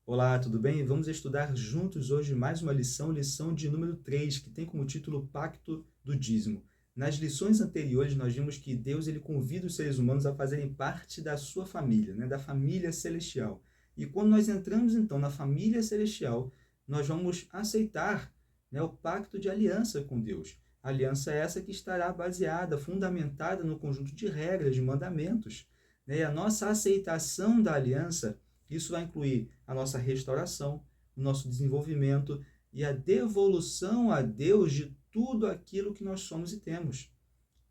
Olá, tudo bem? Vamos estudar juntos hoje mais uma lição de número 3, que tem como título Pacto do Dízimo. Nas lições anteriores, nós vimos que Deus ele convida os seres humanos a fazerem parte da sua família, da família celestial. E quando nós entramos, então, na família celestial, nós vamos aceitar, o pacto de aliança com Deus. Aliança essa que estará baseada, fundamentada no conjunto de regras, de mandamentos. E a nossa aceitação da aliança, isso vai incluir a nossa restauração, o nosso desenvolvimento e a devolução a Deus de tudo aquilo que nós somos e temos.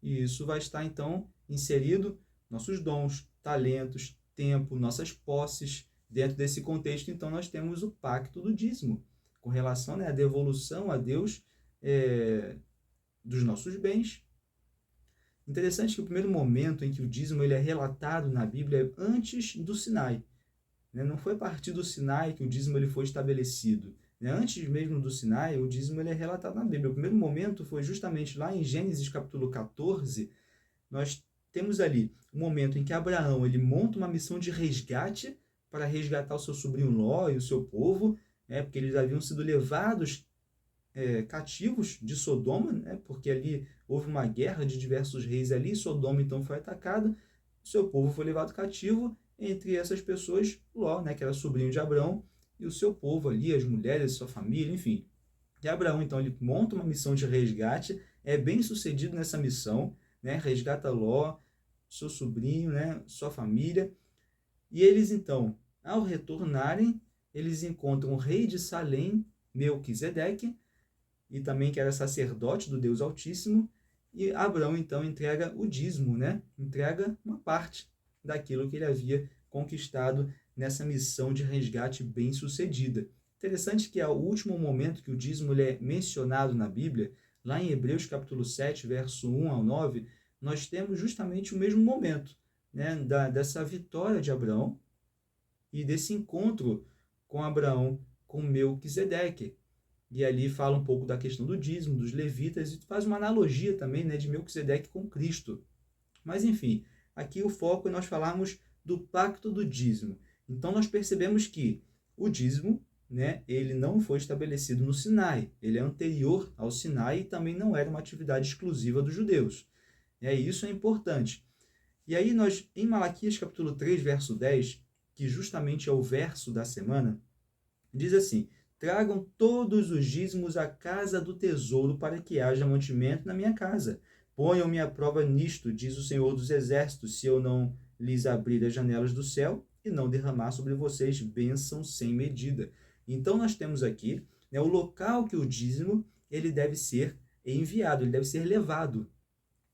E isso vai estar, então, inserido nossos dons, talentos, tempo, nossas posses. Dentro desse contexto, então, nós temos o pacto do dízimo, com relação à devolução a Deus dos nossos bens. Interessante que o primeiro momento em que o dízimo ele é relatado na Bíblia é antes do Sinai. Não foi a partir do Sinai que o dízimo ele foi estabelecido. Antes mesmo do Sinai, o dízimo ele é relatado na Bíblia. O primeiro momento foi justamente lá em Gênesis capítulo 14. Nós temos ali um momento em que Abraão ele monta uma missão de resgate para resgatar o seu sobrinho Ló e o seu povo, porque eles haviam sido levados cativos de Sodoma, porque ali houve uma guerra de diversos reis ali, Sodoma então foi atacada, o seu povo foi levado cativo. Entre essas pessoas, Ló, que era sobrinho de Abraão, e o seu povo ali, as mulheres, sua família, enfim. E Abraão, então, ele monta uma missão de resgate, é bem sucedido nessa missão, resgata Ló, seu sobrinho, sua família. E eles, então, ao retornarem, eles encontram o rei de Salém, Melquisedeque, e também que era sacerdote do Deus Altíssimo, e Abraão, então, entrega o dízimo, entrega uma parte daquilo que ele havia conquistado nessa missão de resgate bem sucedida. Interessante que ao último momento que o dízimo ele é mencionado na Bíblia, lá em Hebreus capítulo 7, verso 1 ao 9, nós temos justamente o mesmo momento, dessa vitória de Abraão e desse encontro com Abraão com Melquisedeque. E ali fala um pouco da questão do dízimo, dos levitas, e faz uma analogia também de Melquisedeque com Cristo. Mas enfim, aqui o foco é nós falarmos do pacto do dízimo. Então nós percebemos que o dízimo, ele não foi estabelecido no Sinai, ele é anterior ao Sinai e também não era uma atividade exclusiva dos judeus. Isso é importante. E aí nós, em Malaquias capítulo 3, verso 10, que justamente é o verso da semana, diz assim: tragam todos os dízimos à casa do tesouro para que haja mantimento na minha casa. Ponham-me à prova nisto, diz o Senhor dos Exércitos, se eu não lhes abrir as janelas do céu e não derramar sobre vocês bênção sem medida. Então nós temos aqui o local que o dízimo ele deve ser enviado, ele deve ser levado.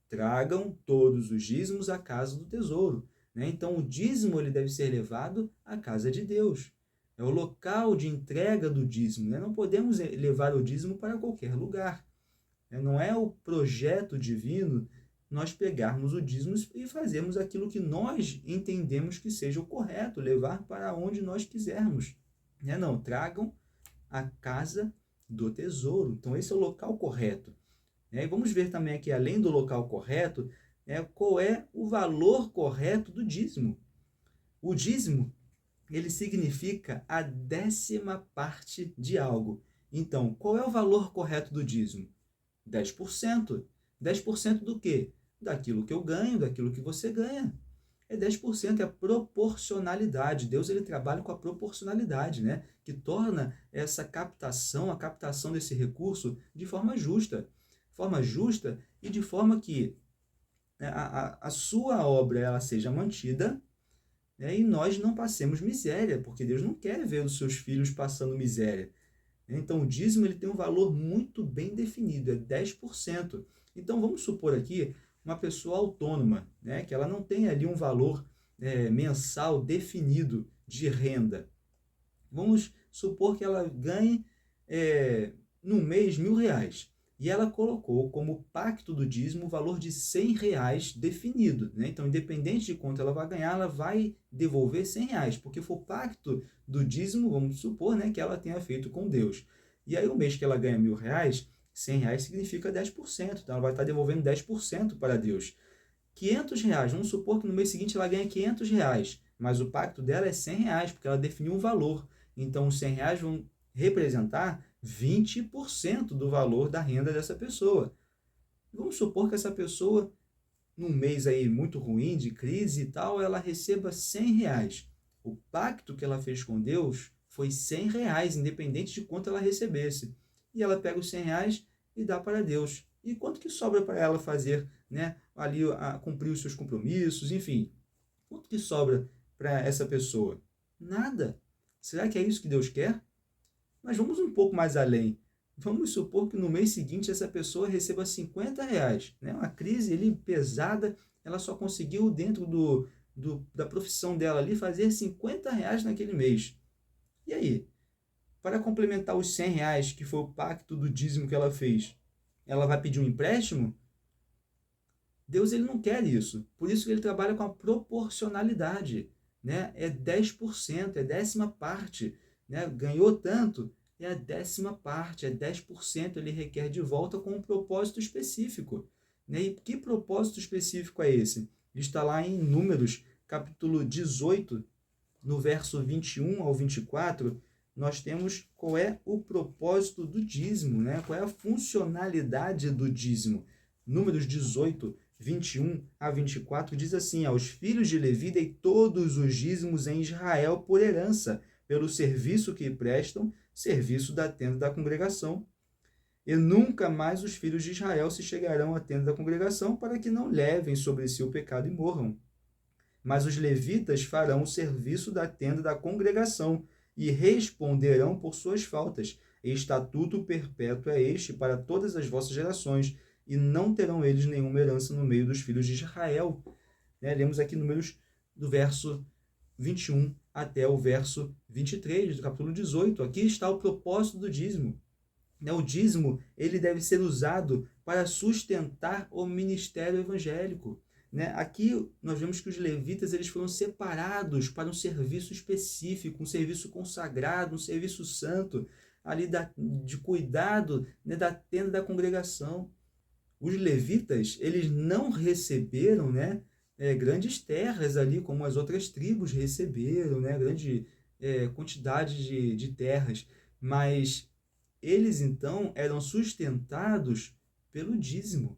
Tragam todos os dízimos à casa do tesouro. Então o dízimo ele deve ser levado à casa de Deus. É o local de entrega do dízimo. Não podemos levar o dízimo para qualquer lugar. Não é o projeto divino nós pegarmos o dízimo e fazermos aquilo que nós entendemos que seja o correto, levar para onde nós quisermos. Não, tragam a casa do tesouro. Então esse é o local correto. E vamos ver também aqui, além do local correto, qual é o valor correto do dízimo. O dízimo, ele significa a 10ª parte de algo. Então, qual é o valor correto do dízimo? 10%. 10% do quê? Daquilo que eu ganho, daquilo que você ganha. 10%, é a proporcionalidade. Deus ele trabalha com a proporcionalidade, que torna essa captação, a captação desse recurso de forma justa. Forma justa e de forma que a sua obra ela seja mantida, e nós não passemos miséria, porque Deus não quer ver os seus filhos passando miséria. Então, o dízimo ele tem um valor muito bem definido, é 10%. Então, vamos supor aqui uma pessoa autônoma, que ela não tem ali um valor mensal definido de renda. Vamos supor que ela ganhe no mês R$ 1.000. E ela colocou como pacto do dízimo o valor de R$ 100 definido. Então, independente de quanto ela vai ganhar, ela vai devolver R$ 100, porque foi o pacto do dízimo, vamos supor, que ela tenha feito com Deus. E aí, o mês que ela ganha R$ 1.000, R$ 100 significa 10%. Então, ela vai estar devolvendo 10% para Deus. R$ 500, vamos supor que no mês seguinte ela ganha R$ 500, mas o pacto dela é R$ 100, porque ela definiu um valor. então os R$ 100 vão representar 20% do valor da renda dessa pessoa. Vamos supor que essa pessoa, num mês aí muito ruim, de crise e tal, ela receba R$ 100. O pacto que ela fez com Deus foi R$ 100, independente de quanto ela recebesse. E ela pega os R$ 100 e dá para Deus. E quanto que sobra para ela fazer, né, ali cumprir os seus compromissos, enfim. Quanto que sobra para essa pessoa? Nada. Será que é isso que Deus quer? Mas vamos um pouco mais além. Vamos supor que no mês seguinte essa pessoa receba R$ 50, né? Uma crise ali pesada, ela só conseguiu dentro da profissão dela ali fazer R$ 50 naquele mês. E aí? Para complementar os R$ 100, que foi o pacto do dízimo que ela fez, ela vai pedir um empréstimo? Deus ele não quer isso. Por isso que ele trabalha com a proporcionalidade, né? É 10%, é décima parte, né? Ganhou tanto, é a décima parte, é 10%, ele requer de volta com um propósito específico, né? E que propósito específico é esse? Está lá em Números, capítulo 18, no verso 21 ao 24, nós temos qual é o propósito do dízimo, né? Qual é a funcionalidade do dízimo. Números 18, 21 a 24 diz assim: aos filhos de Levi dei todos os dízimos em Israel por herança, pelo serviço que prestam, serviço da tenda da congregação. E nunca mais os filhos de Israel se chegarão à tenda da congregação, para que não levem sobre si o pecado e morram. Mas os levitas farão o serviço da tenda da congregação e responderão por suas faltas. Estatuto perpétuo é este para todas as vossas gerações, e não terão eles nenhuma herança no meio dos filhos de Israel. Lemos aqui números do verso 21 até o verso 23 do capítulo 18. Aqui está o propósito do dízimo. O dízimo ele deve ser usado para sustentar o ministério evangélico. Aqui nós vemos que os levitas eles foram separados para um serviço específico, um serviço consagrado, um serviço santo, ali de cuidado, da tenda da congregação. Os levitas eles não receberam grandes terras ali, como as outras tribos receberam, grande quantidade de terras, mas eles então eram sustentados pelo dízimo.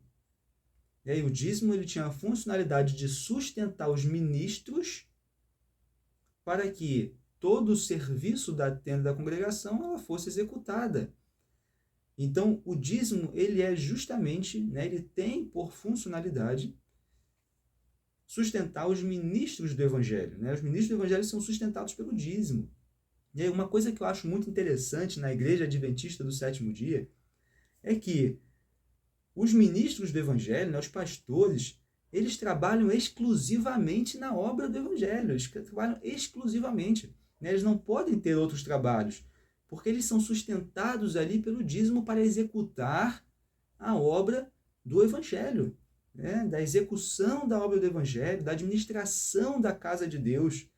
E aí, o dízimo ele tinha a funcionalidade de sustentar os ministros para que todo o serviço da tenda da congregação ela fosse executada. Então, o dízimo ele é justamente, ele tem por funcionalidade sustentar os ministros do evangelho. Os ministros do evangelho são sustentados pelo dízimo. E aí, uma coisa que eu acho muito interessante na Igreja Adventista do Sétimo Dia é que os ministros do evangelho, os pastores, eles trabalham exclusivamente na obra do evangelho, eles trabalham exclusivamente. Eles não podem ter outros trabalhos, porque eles são sustentados ali pelo dízimo para executar a obra do evangelho, da execução da obra do evangelho, da administração da casa de Deus.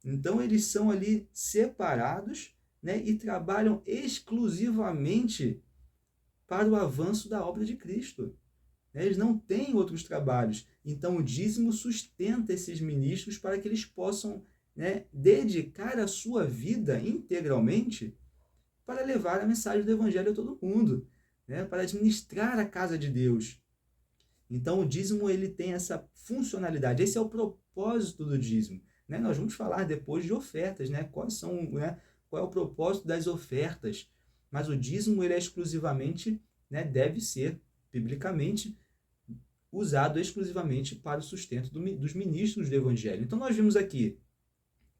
Então, eles são ali separados e trabalham exclusivamente para o avanço da obra de Cristo. Eles não têm outros trabalhos. Então, o dízimo sustenta esses ministros para que eles possam dedicar a sua vida integralmente para levar a mensagem do Evangelho a todo mundo, para administrar a casa de Deus. Então, o dízimo ele tem essa funcionalidade. Esse é o propósito do dízimo. Nós vamos falar depois de ofertas, qual é o propósito das ofertas. Mas o dízimo ele é exclusivamente, deve ser, biblicamente, usado exclusivamente para o sustento dos ministros do Evangelho. Então, nós vimos aqui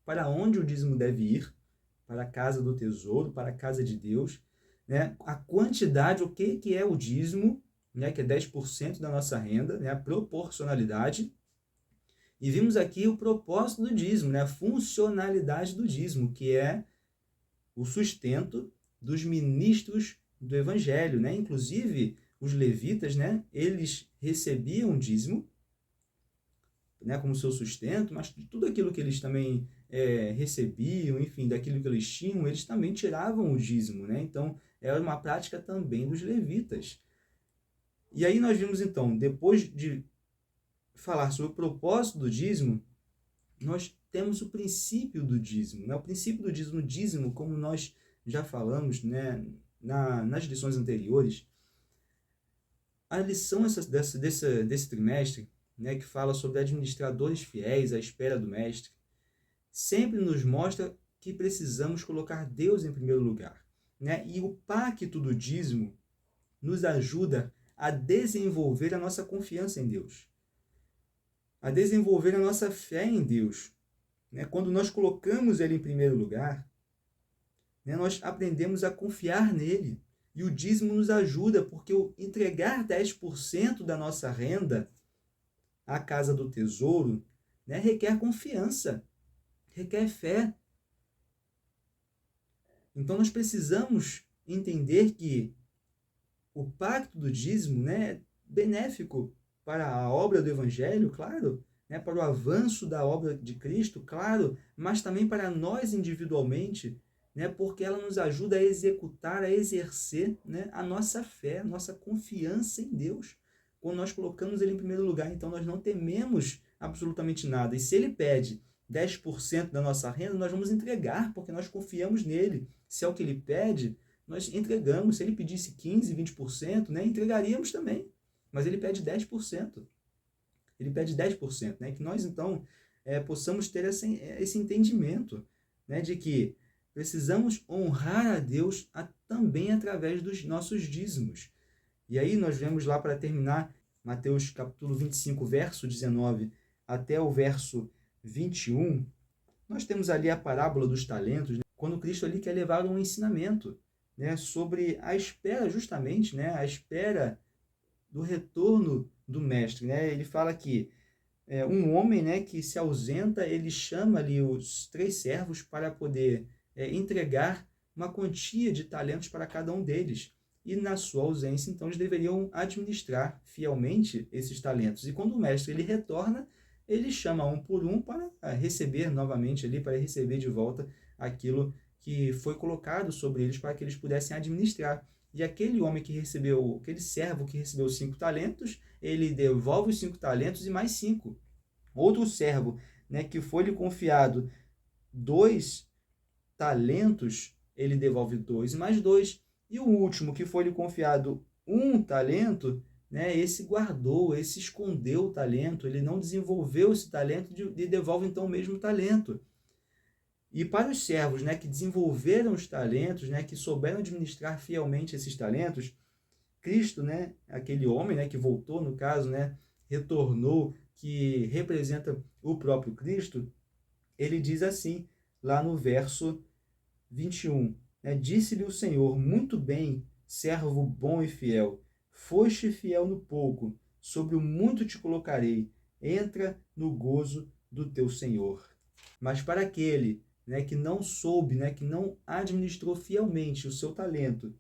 para onde o dízimo deve ir, para a casa do tesouro, para a casa de Deus, a quantidade, o que é o dízimo, que é 10% da nossa renda, a proporcionalidade. E vimos aqui o propósito do dízimo, a funcionalidade do dízimo, que é o sustento dos ministros do Evangelho. Inclusive, os levitas, eles recebiam dízimo, como seu sustento, mas de tudo aquilo que eles também recebiam, enfim, daquilo que eles tinham, eles também tiravam o dízimo. Então, era uma prática também dos levitas. E aí nós vimos, então, depois de falar sobre o propósito do dízimo, nós temos o princípio do dízimo. Né? O princípio do dízimo, como nós já falamos, né, nas lições anteriores, a lição desse trimestre, né, que fala sobre administradores fiéis à espera do mestre, sempre nos mostra que precisamos colocar Deus em primeiro lugar. Né? E o pacto do dízimo nos ajuda a desenvolver a nossa confiança em Deus, a desenvolver a nossa fé em Deus. Né? Quando nós colocamos Ele em primeiro lugar, né, nós aprendemos a confiar nele. E o dízimo nos ajuda, porque o entregar 10% da nossa renda à casa do tesouro, né, requer confiança, requer fé. Então nós precisamos entender que o pacto do dízimo, né, é benéfico para a obra do Evangelho, claro, né, para o avanço da obra de Cristo, claro, mas também para nós individualmente, né, porque ela nos ajuda a executar, a exercer, né, a nossa fé, a nossa confiança em Deus. Quando nós colocamos Ele em primeiro lugar, então nós não tememos absolutamente nada. E se Ele pede 10% da nossa renda, nós vamos entregar, porque nós confiamos nele. Se é o que Ele pede, nós entregamos. Se Ele pedisse 15%, 20%, né, entregaríamos também. Mas Ele pede 10%. Ele pede 10%. Né, que nós, então, possamos ter esse entendimento, né, de que precisamos honrar a Deus também através dos nossos dízimos. E aí nós vemos lá, para terminar, Mateus capítulo 25, verso 19 até o verso 21, nós temos ali a parábola dos talentos, né, quando Cristo ali quer levar um ensinamento, né, sobre a espera, justamente, né, a espera do retorno do mestre. Né? Ele fala que um homem, né, que se ausenta, ele chama ali os 3 servos para poder entregar uma quantia de talentos para cada um deles. E na sua ausência, então, eles deveriam administrar fielmente esses talentos. E quando o mestre ele retorna, ele chama um por um para receber novamente ali, para receber de volta aquilo que foi colocado sobre eles para que eles pudessem administrar. E aquele homem que recebeu, aquele servo que recebeu 5 talentos, ele devolve os 5 talentos e mais 5. Outro servo, né, que foi-lhe confiado 2 talentos, ele devolve 2 e mais 2. E o último, que foi-lhe confiado 1 talento, né, esse guardou, esse escondeu o talento, ele não desenvolveu esse talento e devolve então o mesmo talento. E para os servos, né, que desenvolveram os talentos, né, que souberam administrar fielmente esses talentos, Cristo, né, aquele homem, né, que voltou, no caso, né, retornou, que representa o próprio Cristo, ele diz assim, lá no verso 21, né, disse-lhe o Senhor, muito bem, servo bom e fiel, foste fiel no pouco, sobre o muito te colocarei, entra no gozo do teu Senhor. Mas para aquele, né, que não soube, né, que não administrou fielmente o seu talento,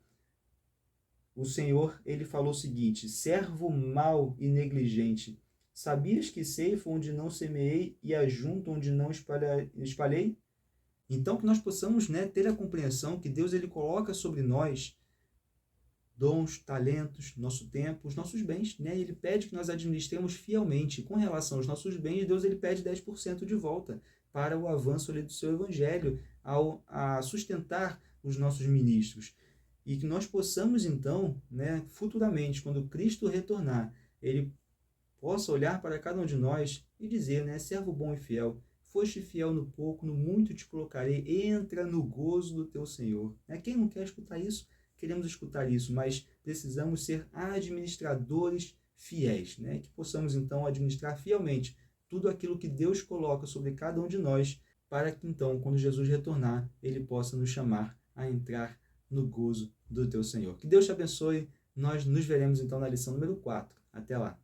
o Senhor, ele falou o seguinte, servo mau e negligente, sabias que ceifo onde não semeei e ajunto onde não espalhei? Então, que nós possamos, né, ter a compreensão que Deus ele coloca sobre nós dons, talentos, nosso tempo, os nossos bens. Né? Ele pede que nós administremos fielmente. Com relação aos nossos bens, Deus ele pede 10% de volta para o avanço ali do seu evangelho, a sustentar os nossos ministros. E que nós possamos, então, né, futuramente, quando Cristo retornar, ele possa olhar para cada um de nós e dizer, né, servo bom e fiel, foste fiel no pouco, no muito te colocarei, entra no gozo do teu Senhor. Quem não quer escutar isso? Queremos escutar isso, mas precisamos ser administradores fiéis, né? Que possamos então administrar fielmente tudo aquilo que Deus coloca sobre cada um de nós, para que então, quando Jesus retornar, ele possa nos chamar a entrar no gozo do teu Senhor. Que Deus te abençoe, nós nos veremos então na lição número 4. Até lá!